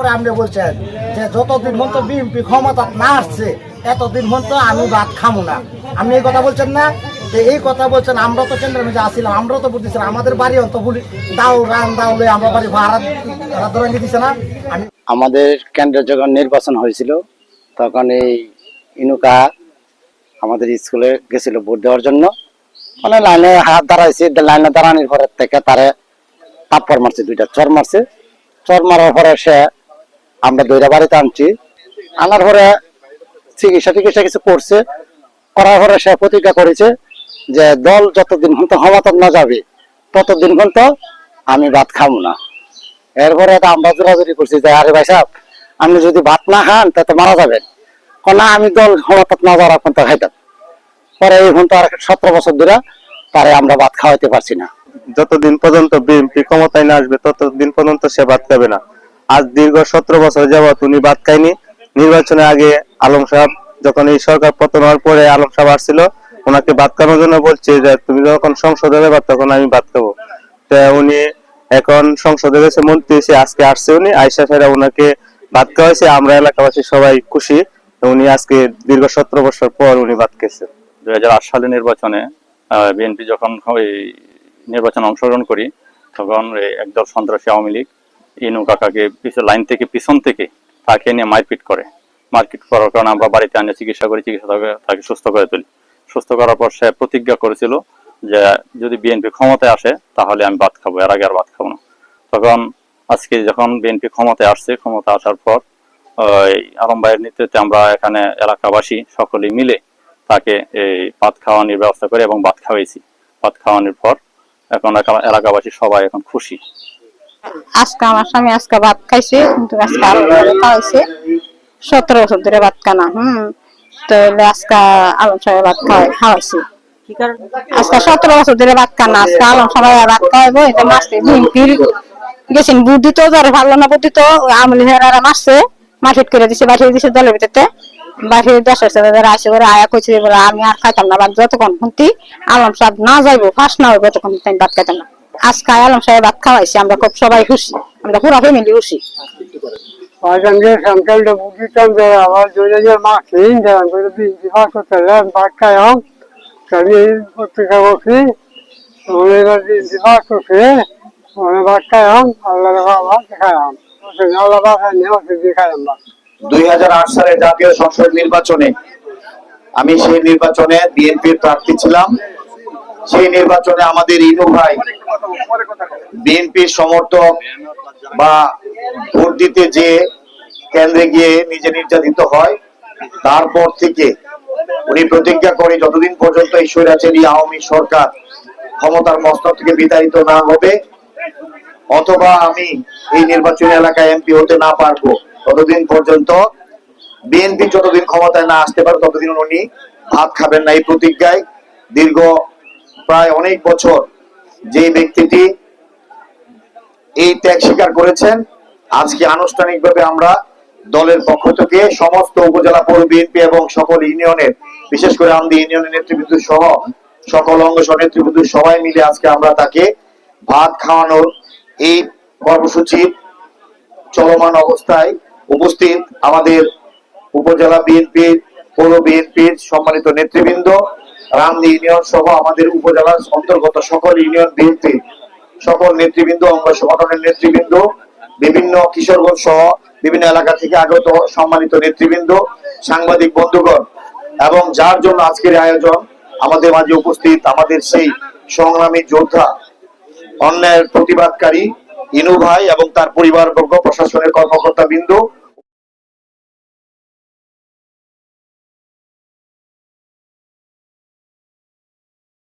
আপনি বলছেন যে যতদিন পর্যন্ত বিএনপি ক্ষমতা না আসছে এতদিন পর্যন্ত আমি ভাত খামো না। আপনি এই কথা বলছেন না? যে এই কথা বলছেন, আমরা তো কেন্দ্রের মধ্যে আসছিলাম, আমরাও তো বুঝতেছিলাম, আমাদের বাড়ি অন্ত বলি দাও রান দাও লই আমরা বাড়ি ভাড়া ধরে দিচ্ছে না। আমি আমাদের কেন্দ্রে যখন নির্বাচন হয়েছিল তখন এই ইনুকা আমাদের স্কুলে গেছিল ভোট দেওয়ার জন্য, মানে লাইনে হাত দাঁড়াইছে, লাইনে দাঁড়ানোর পরের থেকে তারে থাপ্পড় মারছে, দুইটা চর মারছে। চর মারার পরে সে আমরা দুইটা বাড়িতে আনছি, আনার পরে চিকিৎসা কিছু করছে, করার পরে সে প্রতিজ্ঞা করেছে যে দল যতদিন পর্যন্ত ক্ষমতা না যাবে ততদিন পর্যন্ত আমি ভাত খাবো না। এরপরে আমরা জোরাজুরি করছি যে আরে ভাই সাহেব, আপনি যদি ভাত না খান তাতে মারা যাবেন। না, আমি দল ক্ষমতা না যাওয়ার এখন তো খাইতাম। পরে এখন তো আর 17 বছর ধরে তারে আমরা ভাত খাওয়াইতে পারছি না। যতদিন পর্যন্ত বিএনপি ক্ষমতায় না আসবে ততদিন পর্যন্ত সে ভাত খাবে না। আজ দীর্ঘ 17 বছর যাবৎ উনি ভাত খায়নি। নির্বাচনের আগে আলম সাহেব যখন এই সরকার পতন হওয়ার পরে আলম সাহেব আসছিল, ওনাকে ভাত খাওয়ানোর জন্য বলছে যে তুমি যখন সংসদে যাবে তখন আমি ভাত খাবো। তো উনি এখন সংসদে গেছে, মন্ত্রী এসে আজকে আসছে, উনি আয়সা ফেরা ওনাকে ভাত খাওয়াইছে। আমরা এলাকাবাসী সবাই খুশি, উনি আজকে দীর্ঘ 17 বছর পর উনি ভাত খেয়েছে। 2008 সালে নির্বাচনে বিএনপি যখন নির্বাচনে অংশগ্রহণ করি তখন একদল সন্ত্রাসী আওয়ামী লীগ ইনু কাকাকে লাইন থেকে পিছন থেকে তাকে নিয়ে মারপিট করার কারণে আমরা বাড়িতে আনে চিকিৎসা করি, তাকে সুস্থ করে তুলি। সুস্থ করার পর সে প্রতিজ্ঞা করেছিল যে যদি বিএনপি ক্ষমতায় আসে তাহলে আমি ভাত খাবো, এর আগে আর ভাত খাবো না। তখন আজকে যখন বিএনপি ক্ষমতায় আসছে, ক্ষমতা আসার পর আলম ভাইয়ের নেতৃত্বে আমরা এখানে এলাকাবাসী সকলেই মিলে তাকে এই ভাত খাওয়ানোর ব্যবস্থা করে এবং ভাত খাওয়াইছি। ভাত খাওয়ানোর পর এখন এলাকাবাসী সবাই এখন খুশি। আজকে আমার স্বামী আজকে ভাত খাইছে, কিন্তু আজকে আলম সাহেব খাওয়াইছে। 17 বছর ধরে ভাত খানা তো আজকে আলম সাহেব ভাত খাওয়াইছে। আজকে 17 বছর ধরে ভাত খানা, আজকে আলম সাহেব ভাত খাওয়াইবো। এটা মাসে বিএনপির গেছেন বুদ্ধি তো যারা ভালো না বুদ্ধি তো আমলি হেরারা মারছে, মারপিট করে দিছে, বাঠিয়ে দিছে দলের ভিতরে। বাঠিয়ে দেশের ছেলেদের আসে করে আয়া কইছে বলে আমি আর খাইতাম না ভাত, যতক্ষণ শুনতি আলম সাহেব না যাইবো ফাঁস না হইব ততক্ষণ আমি ভাত খাইতাম না। আজকে আলম সাহেব ভাত খাওয়াইছে, আমরা খুব সবাই খুশি, আমরা পুরো ফ্যামিলি খুশি। সংখ্যাটা বুঝিতাম যে আমার দুজনের মা খেয়ে দেন করে বিবাহ করতে ভাত খাইলাম, আমি পত্রিকা বসি এবার বিবাহ করছে ভাত খাইলাম, আল্লাহ ভাত খাইলাম, আল্লাহ খাইলাম। 2008 সালে জাতীয় সংসদ নির্বাচনে আমি সেই নির্বাচনে বিএনপির প্রার্থী ছিলাম। সেই নির্বাচনে আমাদের ইনু ভাই বিএনপির সমর্থক বা ভোট দিতে যে কেন্দ্রে গিয়ে নিজে নির্যাতিত হয়, তারপর থেকে উনি প্রতিজ্ঞা করে যতদিন পর্যন্ত এই স্বৈরাচারী আওয়ামী সরকার ক্ষমতার মস্তক থেকে বিতাড়িত না হবে অথবা আমি এই নির্বাচনী এলাকায় এমপি হতে না পারবো ততদিন পর্যন্ত, বিএনপি যতদিন ক্ষমতায় না আসতে পারে ততদিন উনি ভাত খাবেন না। এই প্রতিজ্ঞায় দীর্ঘ প্রায় অনেক বছর যে ব্যক্তিটি এই ত্যাগ স্বীকার করেছেন, আজকে আনুষ্ঠানিকভাবে আমরা দলের পক্ষ থেকে সমস্ত উপজেলা পৌর বিএনপি এবং সকল ইউনিয়নের, বিশেষ করে আমদি ইউনিয়নের নেতৃবৃন্দ সহ সকল অঙ্গ নেতৃবৃন্দ সবাই মিলে আজকে আমরা তাকে ভাত খাওয়ানোর এই কর্মসূচির চলমান অবস্থায় উপস্থিত আমাদের উপজেলা বিএনপির, পৌর বিএনপির সম্মানিত নেতৃবৃন্দ, রামদি ইউনিয়ন সহ আমাদের উপজেলার অন্তর্গত সকল ইউনিয়ন বিএনপি সকল নেতৃবৃন্দ, অঙ্গ সংগঠনের নেতৃবৃন্দ, বিভিন্ন কিশোরগঞ্জ সহ বিভিন্ন এলাকা থেকে আগত সম্মানিত নেতৃবৃন্দ, সাংবাদিক বন্ধুগণ এবং যার জন্য আজকের আয়োজন, আমাদের মাঝে উপস্থিত আমাদের সেই সংগ্রামী যোদ্ধা, অন্যায়ের প্রতিবাদকারী ইনু ভাই এবং তার পরিবারবর্গ, প্রশাসনের কর্মকর্তা বিন্দু,